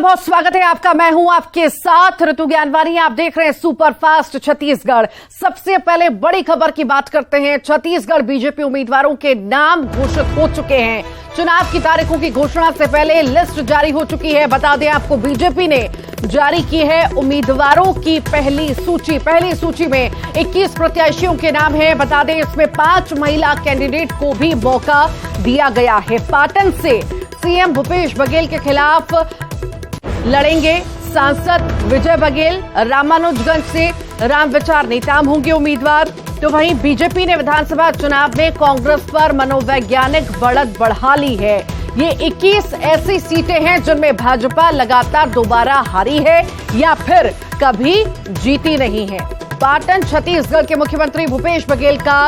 बहुत स्वागत है आपका। मैं हूं आपके साथ ऋतु ज्ञानवानी। आप देख रहे हैं सुपरफास्ट छत्तीसगढ़। सबसे पहले बड़ी खबर की बात करते हैं। छत्तीसगढ़ बीजेपी उम्मीदवारों के नाम घोषित हो चुके हैं। चुनाव की तारीखों की घोषणा से पहले लिस्ट जारी हो चुकी है। बता दें आपको, बीजेपी ने जारी की है उम्मीदवारों की पहली सूची। पहली सूची में 21 प्रत्याशियों के नाम हैं। बता दें इसमें 5 महिला कैंडिडेट को भी मौका दिया गया है। पाटन से सीएम भूपेश बघेल के खिलाफ लड़ेंगे सांसद विजय बघेल। रामानुजगंज से रामविचार नेताम होंगे उम्मीदवार। तो वहीं बीजेपी ने विधानसभा चुनाव में कांग्रेस पर मनोवैज्ञानिक बढ़त बढ़ा ली है। ये 21 ऐसी सीटें हैं जिनमें भाजपा लगातार दोबारा हारी है या फिर कभी जीती नहीं है। पाटन छत्तीसगढ़ के मुख्यमंत्री भूपेश बघेल का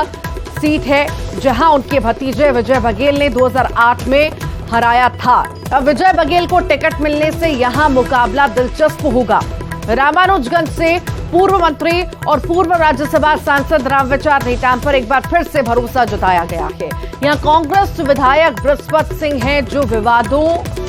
सीट है, जहां उनके भतीजे विजय बघेल ने 2008 में हराया था। अब विजय बघेल को टिकट मिलने से यहां मुकाबला दिलचस्प होगा। रामानुजगंज से पूर्व मंत्री और पूर्व राज्यसभा सांसद रामविचार नेताम पर एक बार फिर से भरोसा जताया गया है। यहां कांग्रेस विधायक बृहस्पति सिंह हैं जो विवादों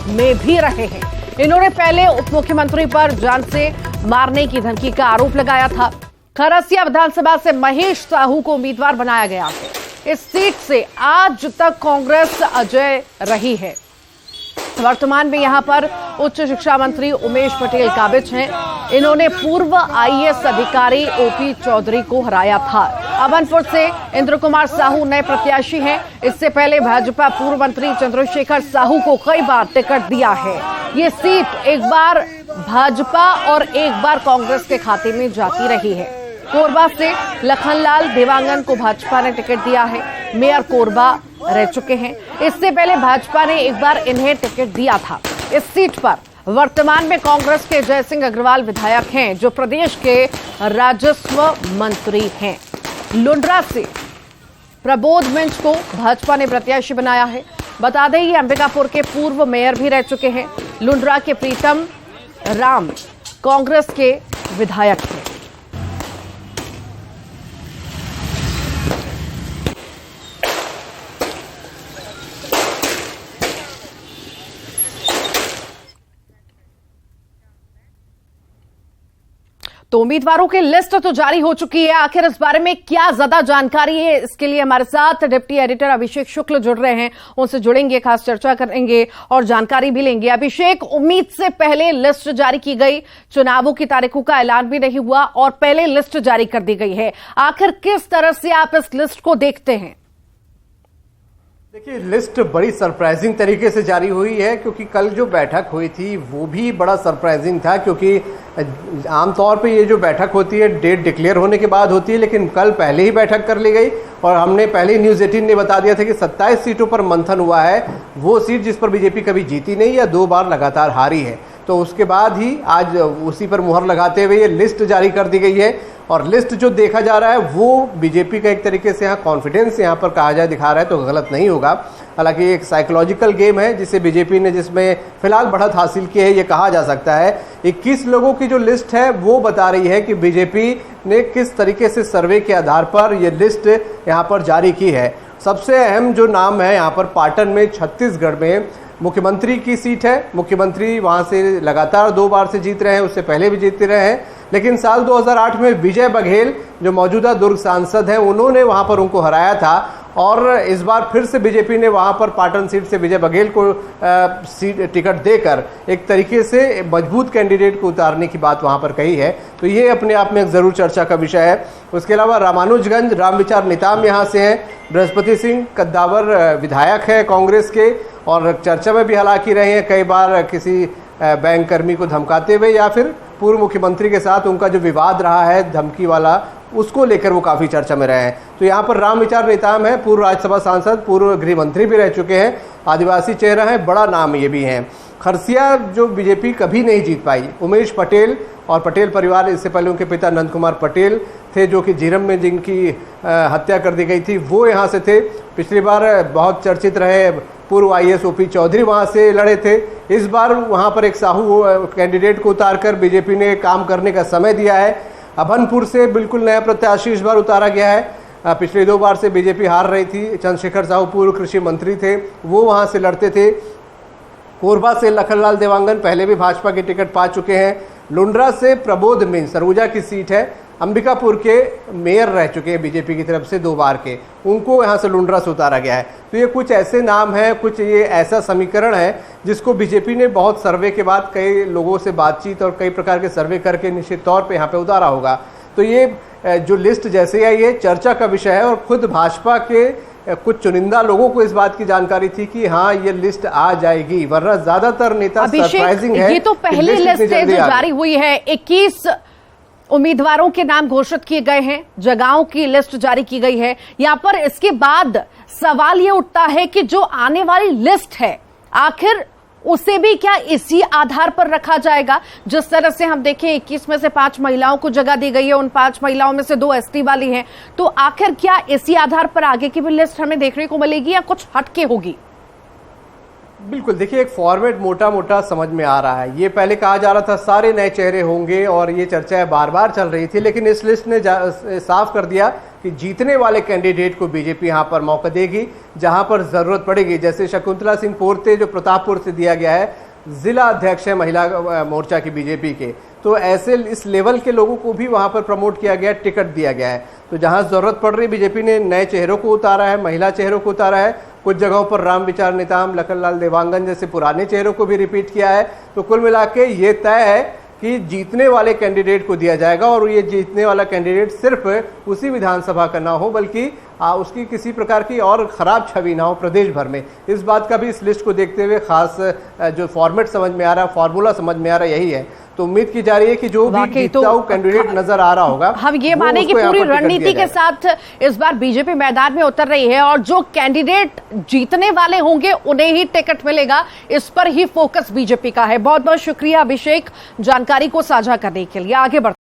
में भी रहे हैं। इन्होंने पहले उप मुख्यमंत्री पर जान से मारने की धमकी का आरोप लगाया था। खरसिया विधानसभा से महेश साहू को उम्मीदवार बनाया गया है। इस सीट से आज तक कांग्रेस अजय रही है। वर्तमान में यहां पर उच्च शिक्षा मंत्री उमेश पटेल काबिज हैं। इन्होंने पूर्व आईएएस अधिकारी ओपी चौधरी को हराया था। अमनपुर से इंद्र कुमार साहू नए प्रत्याशी हैं। इससे पहले भाजपा पूर्व मंत्री चंद्रशेखर साहू को कई बार टिकट दिया है। ये सीट एक बार भाजपा और एक बार कांग्रेस के खाते में जाती रही है। कोरबा से लखनलाल देवांगन को भाजपा ने टिकट दिया है। मेयर कोरबा रह चुके हैं। इससे पहले भाजपा ने एक बार इन्हें टिकट दिया था। इस सीट पर वर्तमान में कांग्रेस के जयसिंह अग्रवाल विधायक हैं जो प्रदेश के राजस्व मंत्री हैं। लुंड्रा से प्रबोध मिंज को भाजपा ने प्रत्याशी बनाया है। बता दें ये अंबिकापुर के पूर्व मेयर भी रह चुके हैं। लुंड्रा के प्रीतम राम कांग्रेस के विधायक हैं। तो उम्मीदवारों की लिस्ट तो जारी हो चुकी है। आखिर इस बारे में क्या ज्यादा जानकारी है, इसके लिए हमारे साथ डिप्टी एडिटर अभिषेक शुक्ल जुड़ रहे हैं। उनसे जुड़ेंगे, खास चर्चा करेंगे और जानकारी भी लेंगे। अभिषेक, उम्मीद से पहले लिस्ट जारी की गई, चुनावों की तारीखों का ऐलान भी नहीं हुआ और पहले लिस्ट जारी कर दी गई है। आखिर किस तरह से आप इस लिस्ट को देखते हैं? देखिए, लिस्ट बड़ी सरप्राइजिंग तरीके से जारी हुई है क्योंकि कल जो बैठक हुई थी वो भी बड़ा सरप्राइजिंग था। क्योंकि आमतौर पे ये जो बैठक होती है डेट डिक्लेयर होने के बाद होती है, लेकिन कल पहले ही बैठक कर ली गई और हमने पहले ही न्यूज़ 18 ने बता दिया था कि 27 सीटों पर मंथन हुआ है। वो सीट जिस पर बीजेपी कभी जीती नहीं या 2 बार लगातार हारी है, तो उसके बाद ही आज उसी पर मुहर लगाते हुए ये लिस्ट जारी कर दी गई है। और लिस्ट जो देखा जा रहा है वो बीजेपी का एक तरीके से यहाँ कॉन्फिडेंस यहाँ पर कहा जाए दिखा रहा है तो गलत नहीं होगा। हालांकि एक साइकोलॉजिकल गेम है जिसे बीजेपी ने जिसमें फिलहाल बढ़त हासिल की है, ये कहा जा सकता है। 21 लोगों की जो लिस्ट है वो बता रही है कि बीजेपी ने किस तरीके से सर्वे के आधार पर ये लिस्ट यहाँ पर जारी की है। सबसे अहम जो नाम है यहाँ पर पाटन में छत्तीसगढ़ में मुख्यमंत्री की सीट है। मुख्यमंत्री वहां से लगातार 2 बार से जीत रहे हैं, उससे पहले भी जीतते रहे हैं। लेकिन साल 2008 में विजय बघेल जो मौजूदा दुर्ग सांसद हैं उन्होंने वहां पर उनको हराया था और इस बार फिर से बीजेपी ने वहां पर पाटन सीट से विजय बघेल को सीट टिकट देकर एक तरीके से मजबूत कैंडिडेट को उतारने की बात वहां पर कही है। तो ये अपने आप में एक जरूर चर्चा का विषय है। उसके अलावा रामानुजगंज रामविचार नेताम यहाँ से हैं। बृहस्पति सिंह कद्दावर विधायक है कांग्रेस के और चर्चा में भी हालांकि रहे हैं कई बार किसी बैंक कर्मी को धमकाते हुए या फिर पूर्व मुख्यमंत्री के साथ उनका जो विवाद रहा है धमकी वाला, उसको लेकर वो काफ़ी चर्चा में रहे हैं। तो यहाँ पर रामविचार नेताम है, पूर्व राज्यसभा सांसद, पूर्व गृह मंत्री भी रह चुके हैं, आदिवासी चेहरा है, बड़ा नाम ये भी हैं। खरसिया जो बीजेपी कभी नहीं जीत पाई, उमेश पटेल और पटेल परिवार, इससे पहले उनके पिता नंद कुमार पटेल थे जो कि झीरम में जिनकी हत्या कर दी गई थी, वो यहाँ से थे। पिछली बार बहुत चर्चित रहे पूर्व आईएएस ओपी चौधरी वहाँ से लड़े थे। इस बार वहाँ पर एक साहू कैंडिडेट को उतारकर बीजेपी ने काम करने का समय दिया है। अभनपुर से बिल्कुल नया प्रत्याशी इस बार उतारा गया है। पिछले 2 बार से बीजेपी हार रही थी। चंद्रशेखर साहू पूर्व कृषि मंत्री थे, वो वहाँ से लड़ते थे। कोरबा से लखनलाल देवांगन पहले भी भाजपा की टिकट पा चुके हैं। लुंड्रा से प्रबोध मीन, सरगुजा की सीट है, अंबिकापुर के मेयर रह चुके हैं बीजेपी की तरफ से 2 बार के, उनको यहां से लुंड्रा से उतारा गया है। तो ये कुछ ऐसे नाम हैं, कुछ ये ऐसा समीकरण है जिसको बीजेपी ने बहुत सर्वे के बाद कई लोगों से बातचीत और कई प्रकार के सर्वे करके निश्चित तौर पे यहाँ पे उतारा होगा। तो ये जो लिस्ट जैसे है ये चर्चा का विषय है और खुद भाजपा के कुछ चुनिंदा लोगों को इस बात की जानकारी थी कि हाँ ये लिस्ट आ जाएगी, वरना ज्यादातर नेता सरप्राइजिंग है। ये तो पहली लिस्ट है जो जारी हुई है। 21 उम्मीदवारों के नाम घोषित किए गए हैं, जगहों की लिस्ट जारी की गई है। यहां पर इसके बाद सवाल ये उठता है कि जो आने वाली लिस्ट है आखिर उसे भी क्या इसी आधार पर रखा जाएगा? जिस तरह से हम देखें 21 में से 5 महिलाओं को जगह दी गई है, उन 5 महिलाओं में से 2 एसटी वाली हैं, तो आखिर क्या इसी आधार पर आगे की भी लिस्ट हमें देखने को मिलेगी या कुछ हटके होगी? बिल्कुल, देखिए एक फॉर्मेट मोटा मोटा समझ में आ रहा है। ये पहले कहा जा रहा था सारे नए चेहरे होंगे और ये चर्चाएं बार बार चल रही थी, लेकिन इस लिस्ट ने साफ कर दिया कि जीतने वाले कैंडिडेट को बीजेपी यहाँ पर मौका देगी जहां पर जरूरत पड़ेगी। जैसे शकुंतला सिंह पोर्ते जो प्रतापपुर से दिया गया है, जिला अध्यक्ष है महिला मोर्चा की बीजेपी के, तो ऐसे इस लेवल के लोगों को भी वहां पर प्रमोट किया गया, टिकट दिया गया है। तो जहां जरूरत पड़ रही बीजेपी ने नए चेहरों को उतारा है, महिला चेहरों को उतारा है, कुछ जगहों पर राम विचार नेताम, लखनलाल देवांगन जैसे पुराने चेहरों को भी रिपीट किया है। तो कुल मिला के ये तय है कि जीतने वाले कैंडिडेट को दिया जाएगा और ये जीतने वाला कैंडिडेट सिर्फ उसी विधानसभा का ना हो बल्कि उसकी किसी प्रकार की और खराब छवि ना हो प्रदेश भर में। इस बात का भी इस लिस्ट को देखते हुए खास जो फॉर्मेट समझ में आ रहा है, फॉर्मूला समझ में आ रहा है, यही है। तो उम्मीद की जा रही है कि जो भी जीतता हुआ कैंडिडेट नजर आ रहा होगा, हम ये माने कि पूरी रणनीति के साथ इस बार बीजेपी मैदान में उतर रही है और जो कैंडिडेट जीतने वाले होंगे उन्हें ही टिकट मिलेगा, इस पर ही फोकस बीजेपी का है। बहुत बहुत शुक्रिया अभिषेक जानकारी को साझा करने के लिए। आगे बढ़ते